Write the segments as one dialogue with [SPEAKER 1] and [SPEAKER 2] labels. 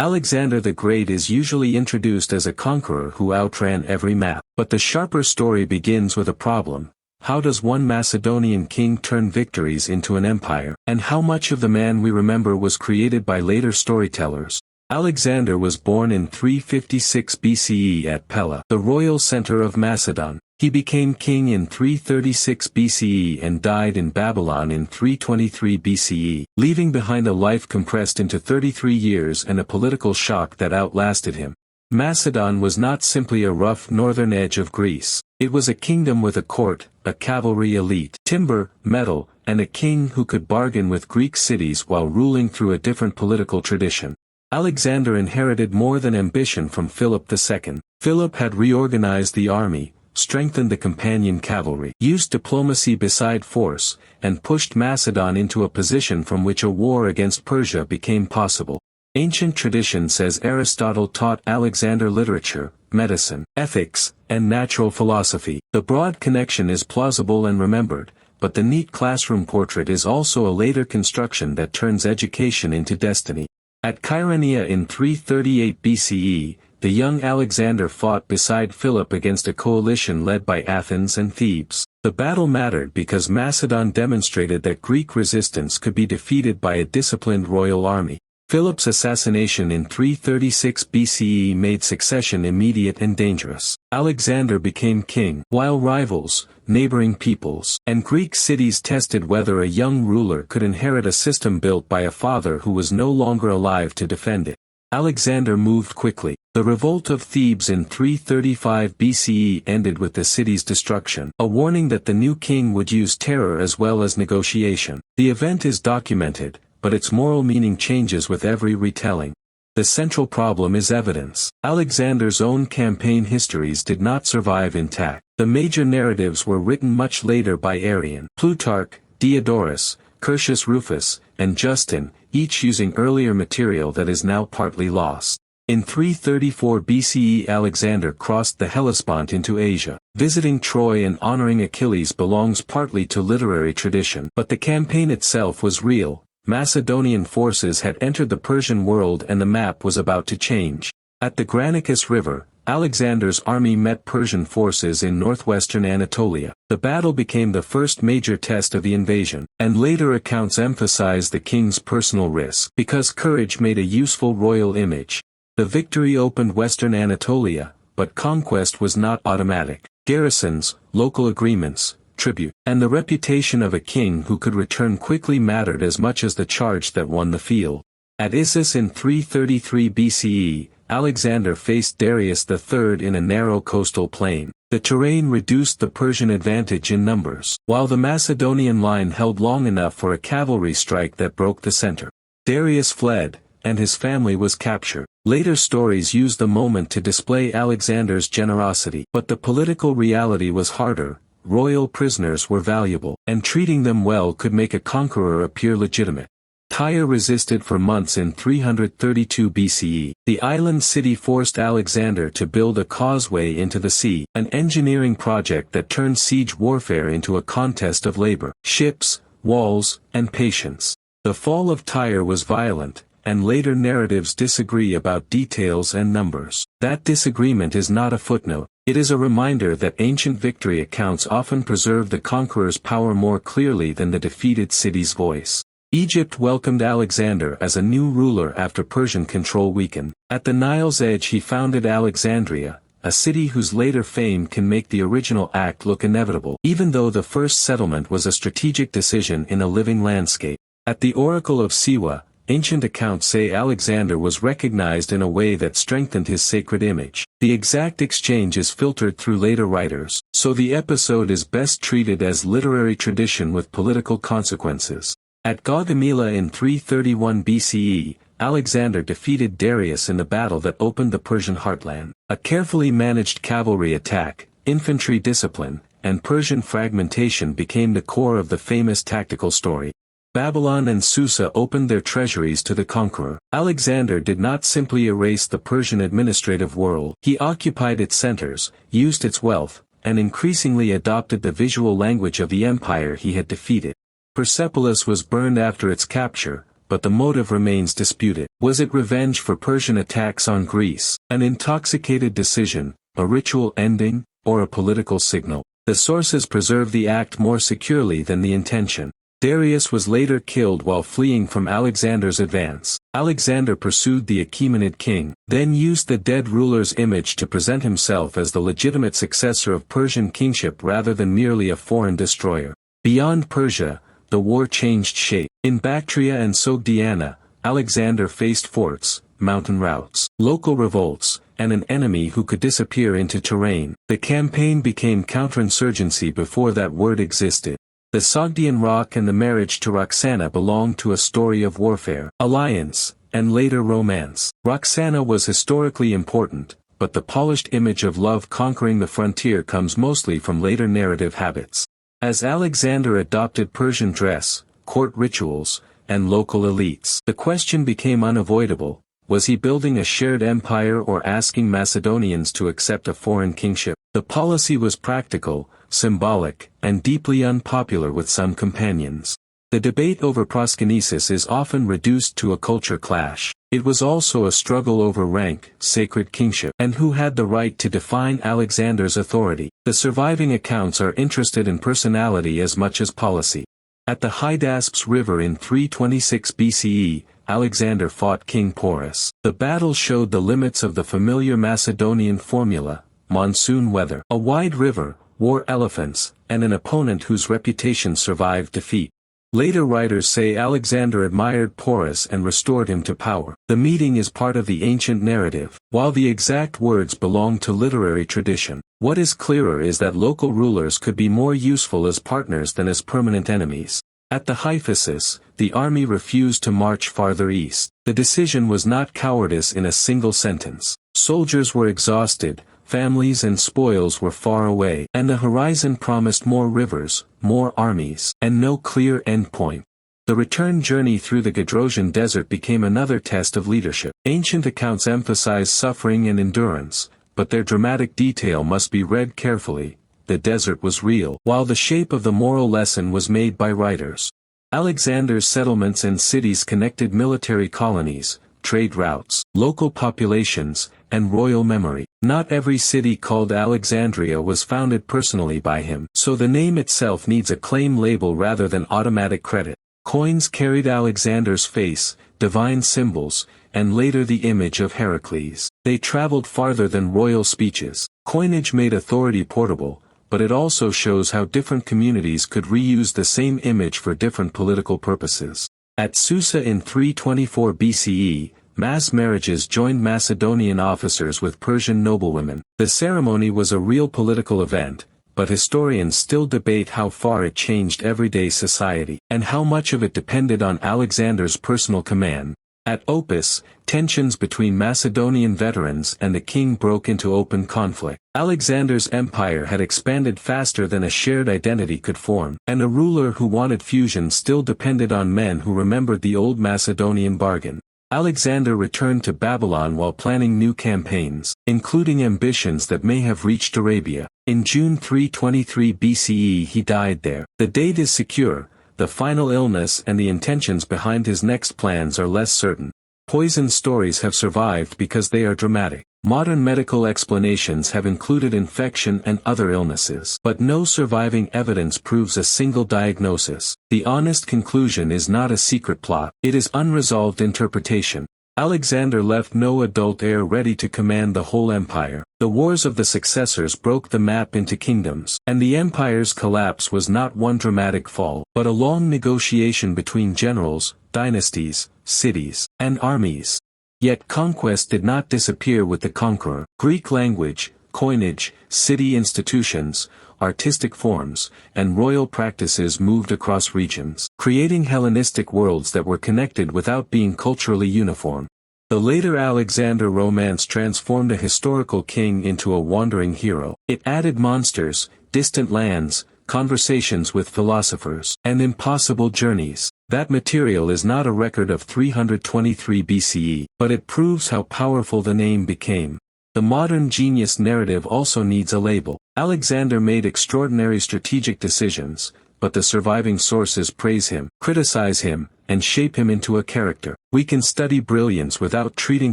[SPEAKER 1] Alexander the Great is usually introduced as a conqueror who outran every map. But the sharper story begins with a problem. How does one Macedonian king turn victories into an empire? And how much of the man we remember was created by later storytellers? Alexander was born in 356 BCE at Pella, the royal center of Macedon. He became king in 336 BCE and died in Babylon in 323 BCE, leaving behind a life compressed into 33 years and a political shock that outlasted him. Macedon was not simply a rough northern edge of Greece. It was a kingdom with a court, a cavalry elite, timber, metal, and a king who could bargain with Greek cities while ruling through a different political tradition. Alexander inherited more than ambition from Philip II. Philip had reorganized the army, strengthened the companion cavalry, used diplomacy beside force, and pushed Macedon into a position from which a war against Persia became possible. Ancient tradition says Aristotle taught Alexander literature, medicine, ethics, and natural philosophy. The broad connection is plausible and remembered, but the neat classroom portrait is also a later construction that turns education into destiny. At Kyrenia in 338 BCE, the young Alexander fought beside Philip against a coalition led by Athens and Thebes. The battle mattered because Macedon demonstrated that Greek resistance could be defeated by a disciplined royal army. Philip's assassination in 336 BCE made succession immediate and dangerous. Alexander became king, while rivals, neighboring peoples, and Greek cities tested whether a young ruler could inherit a system built by a father who was no longer alive to defend it. Alexander moved quickly. The revolt of Thebes in 335 BCE ended with the city's destruction, a warning that the new king would use terror as well as negotiation. The event is documented, but its moral meaning changes with every retelling. The central problem is evidence. Alexander's own campaign histories did not survive intact. The major narratives were written much later by Arrian, Plutarch, Diodorus, Curtius Rufus, and Justin, each using earlier material that is now partly lost. In 334 BCE Alexander crossed the Hellespont into Asia. Visiting Troy and honoring Achilles belongs partly to literary tradition, but the campaign itself was real. Macedonian forces had entered the Persian world and the map was about to change. At the Granicus River, Alexander's army met Persian forces in northwestern Anatolia. The battle became the first major test of the invasion, and later accounts emphasize the king's personal risk because courage made a useful royal image. The victory opened western Anatolia, but conquest was not automatic. Garrisons, local agreements, tribute, and the reputation of a king who could return quickly mattered as much as the charge that won the field. At Issus in 333 BCE, Alexander faced Darius III in a narrow coastal plain. The terrain reduced the Persian advantage in numbers, while the Macedonian line held long enough for a cavalry strike that broke the center. Darius fled, and his family was captured. Later stories use the moment to display Alexander's generosity, but the political reality was harder. Royal prisoners were valuable, and treating them well could make a conqueror appear legitimate. Tyre resisted for months in 332 BCE. The island city forced Alexander to build a causeway into the sea, an engineering project that turned siege warfare into a contest of labor, ships, walls, and patience. The fall of Tyre was violent, and later narratives disagree about details and numbers. That disagreement is not a footnote. It is a reminder that ancient victory accounts often preserve the conqueror's power more clearly than the defeated city's voice. Egypt welcomed Alexander as a new ruler after Persian control weakened. At the Nile's edge he founded Alexandria, a city whose later fame can make the original act look inevitable, even though the first settlement was a strategic decision in a living landscape. At the Oracle of Siwa, ancient accounts say Alexander was recognized in a way that strengthened his sacred image. The exact exchange is filtered through later writers, so the episode is best treated as literary tradition with political consequences. At Gaugamela in 331 BCE, Alexander defeated Darius in the battle that opened the Persian heartland. A carefully managed cavalry attack, infantry discipline, and Persian fragmentation became the core of the famous tactical story. Babylon and Susa opened their treasuries to the conqueror. Alexander did not simply erase the Persian administrative world. He occupied its centers, used its wealth, and increasingly adopted the visual language of the empire he had defeated. Persepolis was burned after its capture, but the motive remains disputed. Was it revenge for Persian attacks on Greece, an intoxicated decision, a ritual ending, or a political signal? The sources preserve the act more securely than the intention. Darius was later killed while fleeing from Alexander's advance. Alexander pursued the Achaemenid king, then used the dead ruler's image to present himself as the legitimate successor of Persian kingship rather than merely a foreign destroyer. Beyond Persia, the war changed shape. In Bactria and Sogdiana, Alexander faced forts, mountain routes, local revolts, and an enemy who could disappear into terrain. The campaign became counterinsurgency before that word existed. The Sogdian rock and the marriage to Roxana belong to a story of warfare, alliance, and later romance. Roxana was historically important, but the polished image of love conquering the frontier comes mostly from later narrative habits. As Alexander adopted Persian dress, court rituals, and local elites, the question became unavoidable: was he building a shared empire or asking Macedonians to accept a foreign kingship? The policy was practical, symbolic, and deeply unpopular with some companions. The debate over proskynesis is often reduced to a culture clash. It was also a struggle over rank, sacred kingship, and who had the right to define Alexander's authority. The surviving accounts are interested in personality as much as policy. At the Hydaspes River in 326 BCE, Alexander fought King Porus. The battle showed the limits of the familiar Macedonian formula: monsoon weather, a wide river, war elephants, and an opponent whose reputation survived defeat. Later writers say Alexander admired Porus and restored him to power. The meeting is part of the ancient narrative, while the exact words belong to literary tradition. What is clearer is that local rulers could be more useful as partners than as permanent enemies. At the Hyphasis, the army refused to march farther east. The decision was not cowardice in a single sentence. Soldiers were exhausted, families and spoils were far away, and the horizon promised more rivers, more armies, and no clear endpoint. The return journey through the Gedrosian desert became another test of leadership. Ancient accounts emphasize suffering and endurance, but their dramatic detail must be read carefully. The desert was real, while the shape of the moral lesson was made by writers. Alexander's settlements and cities connected military colonies, trade routes, local populations, and royal memory. Not every city called Alexandria was founded personally by him, so the name itself needs a claim label rather than automatic credit. Coins carried Alexander's face, divine symbols, and later the image of Heracles. They traveled farther than royal speeches. Coinage made authority portable, but it also shows how different communities could reuse the same image for different political purposes. At Susa in 324 BCE, mass marriages joined Macedonian officers with Persian noblewomen. The ceremony was a real political event, but historians still debate how far it changed everyday society, and how much of it depended on Alexander's personal command. At Opis, tensions between Macedonian veterans and the king broke into open conflict. Alexander's empire had expanded faster than a shared identity could form, and a ruler who wanted fusion still depended on men who remembered the old Macedonian bargain. Alexander returned to Babylon while planning new campaigns, including ambitions that may have reached Arabia. In June 323 BCE he died there. The date is secure. The final illness and the intentions behind his next plans are less certain. Poison stories have survived because they are dramatic. Modern medical explanations have included infection and other illnesses, but no surviving evidence proves a single diagnosis. The honest conclusion is not a secret plot, it is unresolved interpretation. Alexander left no adult heir ready to command the whole empire. The wars of the successors broke the map into kingdoms, and the empire's collapse was not one dramatic fall, but a long negotiation between generals, dynasties, cities, and armies. Yet conquest did not disappear with the conqueror. Greek language, coinage, city institutions, artistic forms, and royal practices moved across regions, creating Hellenistic worlds that were connected without being culturally uniform. The later Alexander romance transformed a historical king into a wandering hero. It added monsters, distant lands, conversations with philosophers, and impossible journeys. That material is not a record of 323 BCE, but it proves how powerful the name became. The modern genius narrative also needs a label. Alexander made extraordinary strategic decisions, but the surviving sources praise him, criticize him, and shape him into a character. We can study brilliance without treating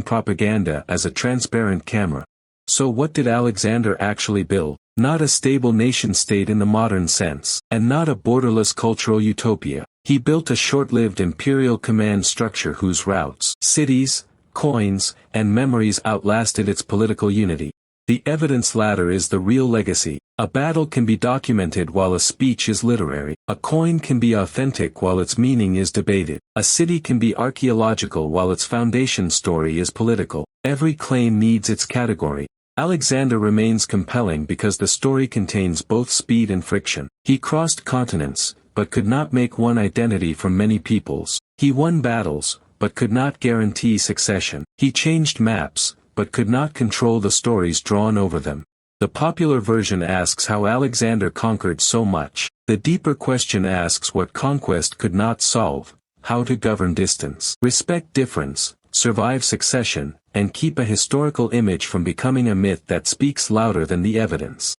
[SPEAKER 1] propaganda as a transparent camera. So what did Alexander actually build? Not a stable nation-state in the modern sense, and not a borderless cultural utopia. He built a short-lived imperial command structure whose routes, cities, coins, and memories outlasted its political unity. The evidence ladder is the real legacy. A battle can be documented while a speech is literary. A coin can be authentic while its meaning is debated. A city can be archaeological while its foundation story is political. Every claim needs its category. Alexander remains compelling because the story contains both speed and friction. He crossed continents, but could not make one identity from many peoples. He won battles, but could not guarantee succession. He changed maps, but could not control the stories drawn over them. The popular version asks how Alexander conquered so much. The deeper question asks what conquest could not solve: how to govern distance, respect difference, survive succession, and keep a historical image from becoming a myth that speaks louder than the evidence.